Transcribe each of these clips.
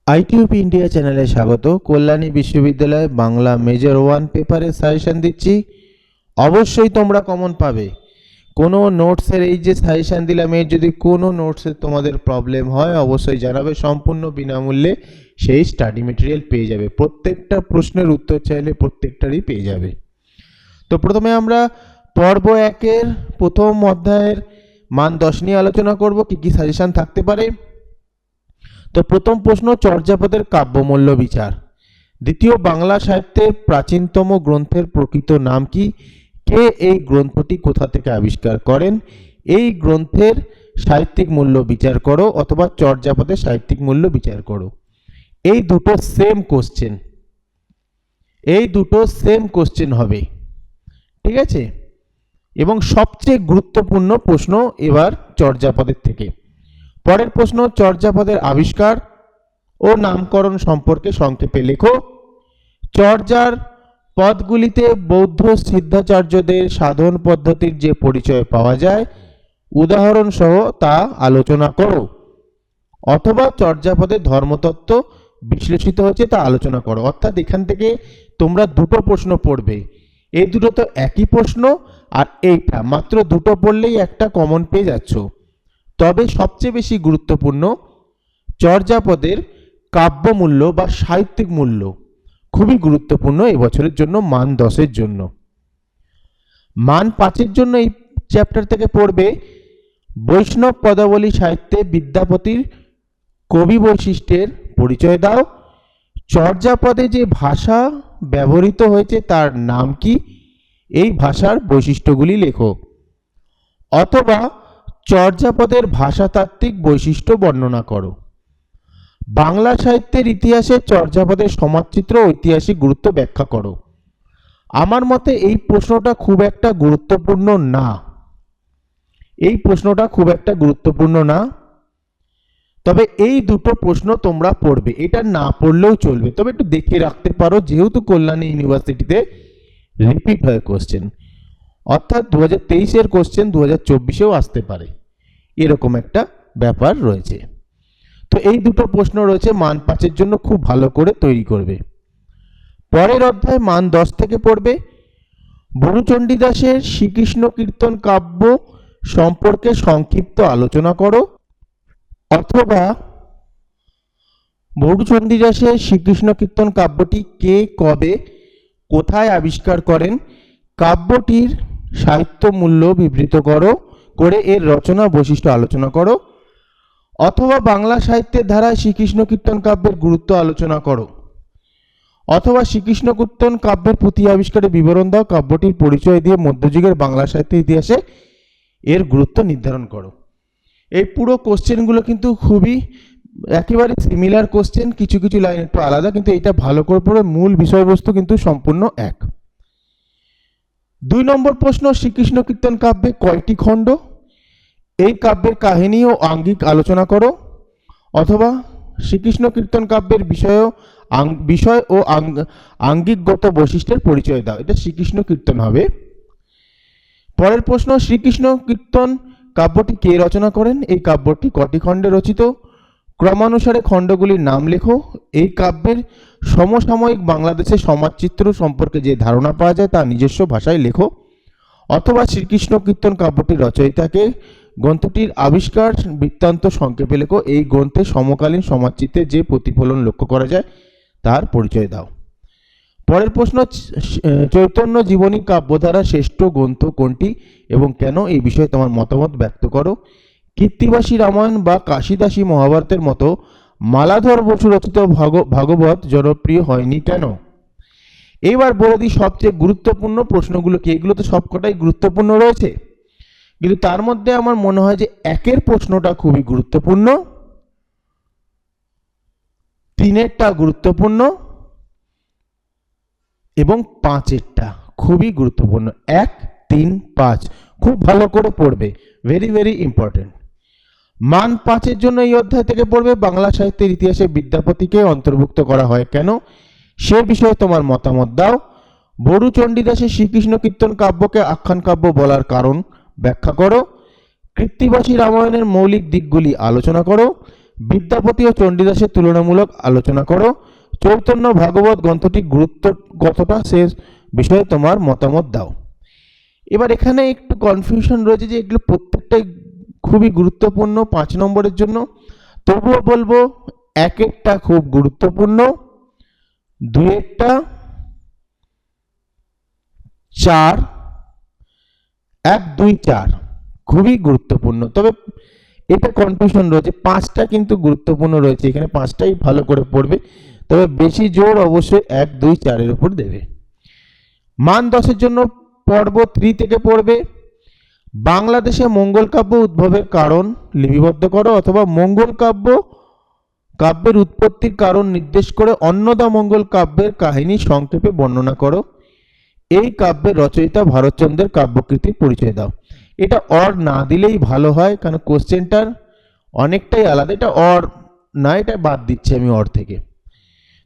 আইটিউপি India চ্যানেলে স্বাগত। কল্যাণী বিশ্ববিদ্যালয় বাংলা মেজর 1 পেপারের সাজেশন দিচ্ছি। অবশ্যই তোমরা কমন পাবে। কোনো নোটসের এই যে সাজেশন দিলাম, এর যদি কোনো নোটসের তোমাদের প্রবলেম হয় অবশ্যই জানাবে, সম্পূর্ণ বিনামূল্যে সেই স্টাডি মেটেরিয়াল পেয়ে যাবে। প্রত্যেকটা প্রশ্নের উত্তর চাইলে প্রত্যেকটারই পেয়ে যাবে। তো প্রথমে আমরা পর্ব 1-এর প্রথম অধ্যায়ের মান 10 নিয়ে আলোচনা করব, কি কি সাজেশন থাকতে পারে। তো প্রথম প্রশ্ন, চর্যাপদের কাব্যমূল্য বিচার। দ্বিতীয়, বাংলা সাহিত্যের প্রাচীনতম গ্রন্থের প্রকৃত নাম কি? কে এই গ্রন্থটি কোথা থেকে আবিষ্কার করেন? এই গ্রন্থের সাহিত্যিক মূল্য বিচার করো, অথবা চর্যাপদের সাহিত্যিক মূল্য বিচার করো। এই দুটো সেম কোশ্চেন হবে, ঠিক আছে। এবং সবচেয়ে গুরুত্বপূর্ণ প্রশ্ন এবার চর্যাপদের থেকে। পরের প্রশ্ন, চর্যাপদের আবিষ্কার ও নামকরণ সম্পর্কে সংক্ষেপে লেখো। চর্যার পদগুলিতে বৌদ্ধ সিদ্ধাচার্যদের সাধন পদ্ধতির যে পরিচয় পাওয়া যায় উদাহরণ সহ তা আলোচনা করো, অথবা চর্যাপদের ধর্মতত্ত্ব বিশ্লেষিত হয়েছে তা আলোচনা করো। অর্থাৎ এখান থেকে তোমরা দুটো প্রশ্ন পড়বে। এই দুটো তো একই প্রশ্ন, আর এইটা মাত্র দুটো পড়লেই একটা কমন পেয়ে যাচ্ছ। তবে সবচেয়ে বেশি গুরুত্বপূর্ণ চর্যাপদের কাব্যমূল্য বা সাহিত্যিক মূল্য, খুবই গুরুত্বপূর্ণ এবছরের জন্য মান 10-এর জন্য। মান 5-এর জন্য এই চ্যাপ্টার থেকে পড়বে বৈষ্ণব পদাবলী সাহিত্যে বিদ্যাপতির কবি বৈশিষ্ট্যের পরিচয় দাও। চর্যাপদে যে ভাষা ব্যবহৃত হয়েছে তার নাম কি? এই ভাষার বৈশিষ্ট্যগুলি লেখো। অথবা চর্যাপদের ভাষাতাত্ত্বিক বৈশিষ্ট্য বর্ণনা করো। বাংলা সাহিত্যের ইতিহাসে চর্যাপদের সমাজচিত্র ও ঐতিহাসিক গুরুত্ব ব্যাখ্যা করো। আমার মতে এই প্রশ্নটা খুব একটা গুরুত্বপূর্ণ না। তবে এই দুটো প্রশ্ন তোমরা পড়বে, এটা না পড়লেও চলবে, তবে একটু দেখে রাখতে পারো, যেহেতু কল্যাণী ইউনিভার্সিটিতে রিপিট হয় কোশ্চেন, অর্থাৎ 2023-এর কোশ্চেন 2024-এও আসতে পারে, এরকম একটা ব্যাপার রয়েছে। তো এই দুটো প্রশ্ন রয়েছে, মান 5-এর জন্য খুব ভালো করে তৈরি করবে। পরের অধ্যায় মান 10 থেকে পড়বে বরুচণ্ডীদাসের শ্রীকৃষ্ণ কীর্তন কাব্য সম্পর্কে সংক্ষিপ্ত আলোচনা করো, অথবা বরুচণ্ডীদাসের শ্রীকৃষ্ণ কীর্তন কাব্যটি কে, কবে, কোথায় আবিষ্কার করেন, কাব্যটির সাহিত্য মূল্য বিবৃত করে এর রচনা বৈশিষ্ট্য আলোচনা করো। অথবা বাংলা সাহিত্যের ধারায় শ্রীকৃষ্ণ কীর্তন কাব্যের গুরুত্ব আলোচনা করো। অথবা শ্রীকৃষ্ণ কীর্তন কাব্যের পুঁথি আবিষ্কারের বিবরণ দাও, কাব্যটির পরিচয় দিয়ে মধ্যযুগের বাংলা সাহিত্যের ইতিহাসে এর গুরুত্ব নির্ধারণ করো। এই পুরো কোশ্চেনগুলো কিন্তু খুবই একেবারে সিমিলার কোশ্চেন, কিছু কিছু লাইন একটু আলাদা, কিন্তু এটা ভালো করে পড়ে, মূল বিষয়বস্তু কিন্তু সম্পূর্ণ এক। 2 নম্বর প্রশ্ন, শ্রীকৃষ্ণ কীর্তন কাব্যে কয়টি খণ্ড? এই কাব্যের কাহিনী ও আঙ্গিক আলোচনা করো। অথবা শ্রীকৃষ্ণ কীর্তন কাব্যের বিষয় ও আঙ্গিকগত বৈশিষ্ট্যের পরিচয় দাও। এটা শ্রীকৃষ্ণ কীর্তন হবে। পরের প্রশ্ন, শ্রীকৃষ্ণ কীর্তন কাব্যটি কে রচনা করেন? এই কাব্যটি কটি খণ্ডে রচিত? ক্রমানুসারে খণ্ডগুলির নাম লেখো। এই কাব্যের সমসাময়িক বাংলাদেশের সমাজচিত্র সম্পর্কে যে ধারণা পাওয়া যায় তা নিজস্ব ভাষায় লেখো। অথবা শ্রীকৃষ্ণ কীর্তন কাব্যটির রচয়িতাকে, গ্রন্থটির আবিষ্কার বৃত্তান্ত সংক্ষেপে লেখো। এই গ্রন্থে সমকালীন সমাজচিত্রে যে প্রতিফলন লক্ষ্য করা যায় তার পরিচয় দাও। পরের প্রশ্ন, চৈতন্য জীবনী কাব্যধারা শ্রেষ্ঠ গ্রন্থ কোনটি এবং কেন? এই বিষয়ে তোমার মতামত ব্যক্ত করো। কীর্তিবাসী রামায়ণ বা কাশিদাসী মহাভারতের মতো মালাধর বসু রচিত ভাগবত জনপ্রিয় হয়নি কেন? এইবার বলে দিই সবচেয়ে গুরুত্বপূর্ণ প্রশ্নগুলো কি। এগুলো তো সবকটাই গুরুত্বপূর্ণ রয়েছে, কিন্তু তার মধ্যে আমার মনে হয় যে 1-এর প্রশ্নটা খুবই গুরুত্বপূর্ণ, 3-এরটা গুরুত্বপূর্ণ এবং 5-এরটা খুবই গুরুত্বপূর্ণ। 1, 3, 5 খুব ভালো করে পড়বে, ভেরি ভেরি ইম্পর্টেন্ট। মান 5-এর জন্য এই অধ্যায় থেকে পড়বে বাংলা সাহিত্যের ইতিহাসে বিদ্যাপতিকে অন্তর্ভুক্ত করা হয় কেন? সে বিষয়ে তোমার মতামত দাও। বরুচণ্ডীদাসের শ্রীকৃষ্ণ কীর্তন কাব্যকে আখ্যান কাব্য বলার কারণ ব্যাখ্যা করো। কৃত্তিবাসী রামায়ণের মৌলিক দিকগুলি আলোচনা করো। বিদ্যাপতি ও চণ্ডীদাসের তুলনামূলক আলোচনা করো। চৈতন্য ভাগবত গ্রন্থটির গুরুত্ব কতটা সে বিষয়ে তোমার মতামত দাও। এবার এখানে একটু কনফিউশন রয়েছে যে এগুলো প্রত্যেকটাই খুবই গুরুত্বপূর্ণ 5 নম্বরের জন্য, তবুও বলবো এক একটা খুব গুরুত্বপূর্ণ, 2-একটা 4 1 2 4 খুবই গুরুত্বপূর্ণ। তবে এটা কনফিউশন রয়েছে, 5টা কিন্তু গুরুত্বপূর্ণ রয়েছে, এখানে 5টাই ভালো করে পড়বে, তবে বেশি জোর অবশ্যই 1 2 4 এর উপর দেবে। মান 10-এর জন্য পর্ব 3 থেকে পড়বে বাংলাদেশে মঙ্গল কাব্য উদ্ভবের কারণ লিপিবদ্ধ করো, অথবা মঙ্গল কাব্যের উৎপত্তির কারণ নির্দেশ করে অন্নদা মঙ্গল কাব্যের কাহিনী সংক্ষেপে বর্ণনা করো। এই কাব্যের রচয়িতা ভারতচন্দ্রের কাব্যকৃতির পরিচয় দাও। এটা অর না দিলেই ভালো হয়, কারণ কোশ্চেনটার অনেকটাই আলাদা। এটা অর না, এটা বাদ দিচ্ছি আমি অর থেকে।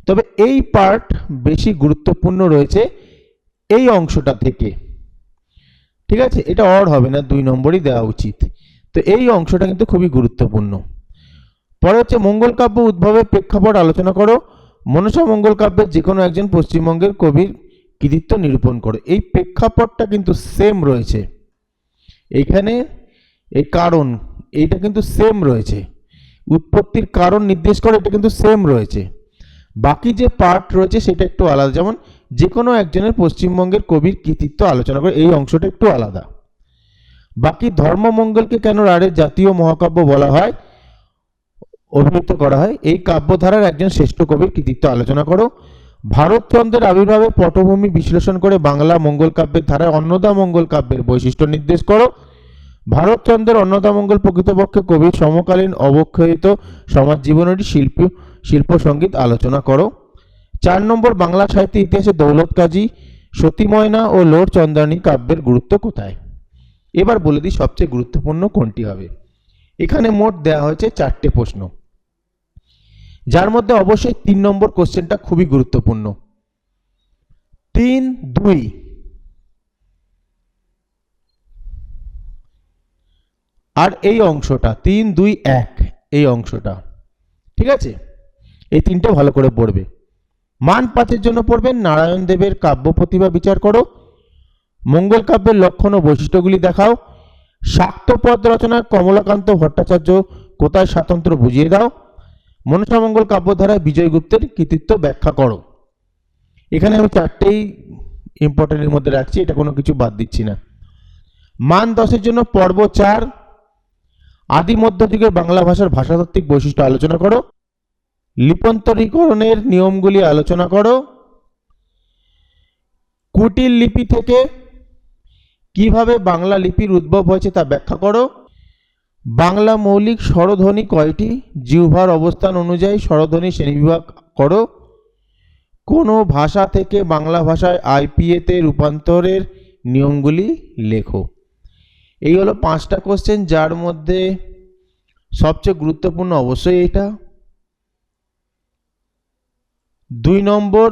তবে এই পার্ট বেশি গুরুত্বপূর্ণ রয়েছে এই অংশটা থেকে, ঠিক আছে? এটা অর হবে না, 2 নম্বরই দেওয়া উচিত। তো এই অংশটা কিন্তু খুবই গুরুত্বপূর্ণ। পরে হচ্ছে মঙ্গল কাব্য উদ্ভবের প্রেক্ষাপট আলোচনা করো। মনসা মঙ্গল কাব্যের যে কোনো একজন পশ্চিমবঙ্গের কবির কৃতিত্ব নিরূপণ করো। এই প্রেক্ষাপটটা কিন্তু সেম রয়েছে এইখানে, এই কারণ এইটা কিন্তু সেম রয়েছে, উৎপত্তির কারণ নির্দেশ করে এটা কিন্তু সেম রয়েছে। বাকি যে পার্ট রয়েছে সেটা একটু আলাদা, যেমন যে কোনো একজনের পশ্চিমবঙ্গের কবির কৃতিত্ব আলোচনা করে, এই অংশটা একটু আলাদা। বাকি ধর্মমঙ্গলকে কেন রাঢ়ের জাতীয় মহাকাব্য বলা হয়, অভিহিত করা হয়। এই কাব্যধারার একজন শ্রেষ্ঠ কবির কৃতিত্ব আলোচনা করো। ভারতচন্দ্রের আবির্ভাবের পটভূমি বিশ্লেষণ করে বাংলা মঙ্গল কাব্যের ধারায় অন্নদা মঙ্গল কাব্যের বৈশিষ্ট্য নির্দেশ করো। ভারতচন্দ্রের অন্নদা মঙ্গল প্রকৃতপক্ষে কবির সমকালীন অবক্ষয়িত সমাজ জীবনের শিল্প সঙ্গীত আলোচনা করো। 4 নম্বর বাংলা সাহিত্য ইতিহাসে দৌলত কাজী, সতী ময়না ও লোর চন্দ্রানী কাব্যের গুরুত্ব কোথায়। এবার বলে দিই সবচেয়ে গুরুত্বপূর্ণ কোনটি হবে। এখানে মোট দেওয়া হয়েছে 4টে প্রশ্ন, যার মধ্যে অবশ্যই 3 নম্বর কোশ্চেনটা খুবই গুরুত্বপূর্ণ। 3 2 আর এই অংশটা 3 2 1 এই অংশটা, ঠিক আছে? এই 3টে ভালো করে পড়বে। মান 5-এর জন্য পড়বেন নারায়ণ দেবের কাব্য প্রতিভা বিচার করো। মঙ্গল কাব্যের লক্ষণ ও বৈশিষ্ট্যগুলি দেখাও। শাক্তপদ রচনা কমলাকান্ত ভট্টাচার্য কোথায় স্বাতন্ত্র্য বুঝিয়ে দাও। মনসা মঙ্গল কাব্যধারায় বিজয়গুপ্তের কৃতিত্ব ব্যাখ্যা করো। এখানে আমি 4টেই ইম্পর্টেন্টের মধ্যে রাখছি, এটা কোনো কিছু বাদ দিচ্ছি না। মান 10-এর জন্য পর্ব 4 আদি মধ্যযুগের বাংলা ভাষার ভাষাতাত্ত্বিক বৈশিষ্ট্য আলোচনা করো। লিপন্তরীকরণের নিয়মগুলি আলোচনা করো। কুটিল লিপি থেকে কিভাবে বাংলা লিপির উদ্ভব হয়েছে তা ব্যাখ্যা করো। বাংলা মৌলিক স্বরধ্বনি কয়টি, জিহ্বার অবস্থান অনুযায়ী স্বরধ্বনি শ্রেণীবিভাগ করো। কোন ভাষা থেকে বাংলা ভাষায় আইপিএতে রূপান্তরের নিয়মগুলি লেখো। এই হলো 5টা কোশ্চেন, যার মধ্যে সবচেয়ে গুরুত্বপূর্ণ অবশ্যই এটা। 2 নম্বর,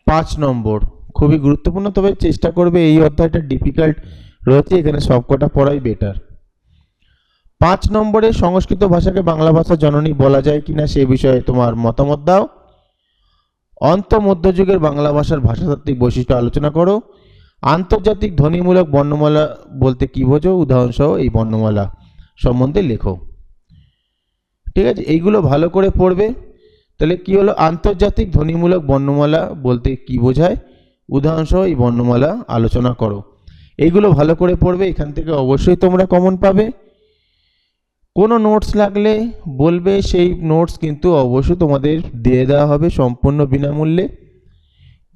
5 নম্বর খুবই গুরুত্বপূর্ণ, তবে চেষ্টা করবে এই অধ্যায়টা ডিফিকাল্ট রয়েছে, এখানে সবকটা পড়াই বেটার। 5 নম্বরে সংস্কৃত ভাষাকে বাংলা ভাষা জননী বলা যায় কিনা সে বিষয়ে তোমার মতামত দাও। অন্ত মধ্যযুগের বাংলা ভাষার ভাষাতাত্ত্বিক বৈশিষ্ট্য আলোচনা করো। আন্তর্জাতিক ধ্বনিমূলক বর্ণমালা বলতে কি বোঝো, উদাহরণসহ এই বর্ণমালা সম্বন্ধে লেখো। ঠিক আছে, এইগুলো ভালো করে পড়বে। তাহলে কি হলো, আন্তর্জাতিক ধ্বনিমূলক বর্ণমালা বলতে কি বোঝায়, উদাহরণসহ এই বর্ণমালা আলোচনা করো। এইগুলো ভালো করে পড়বে, এখান থেকে অবশ্যই তোমরা কমন পাবে। কোনো নোটস লাগলে বলবে, সেই নোটস কিন্তু অবশ্যই তোমাদের দিয়ে দেওয়া হবে সম্পূর্ণ বিনামূল্যে।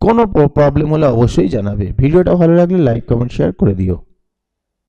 কোনো প্রবলেম হলে অবশ্যই জানাবে। ভিডিওটা ভালো লাগলে লাইক কমেন্ট শেয়ার করে দিও।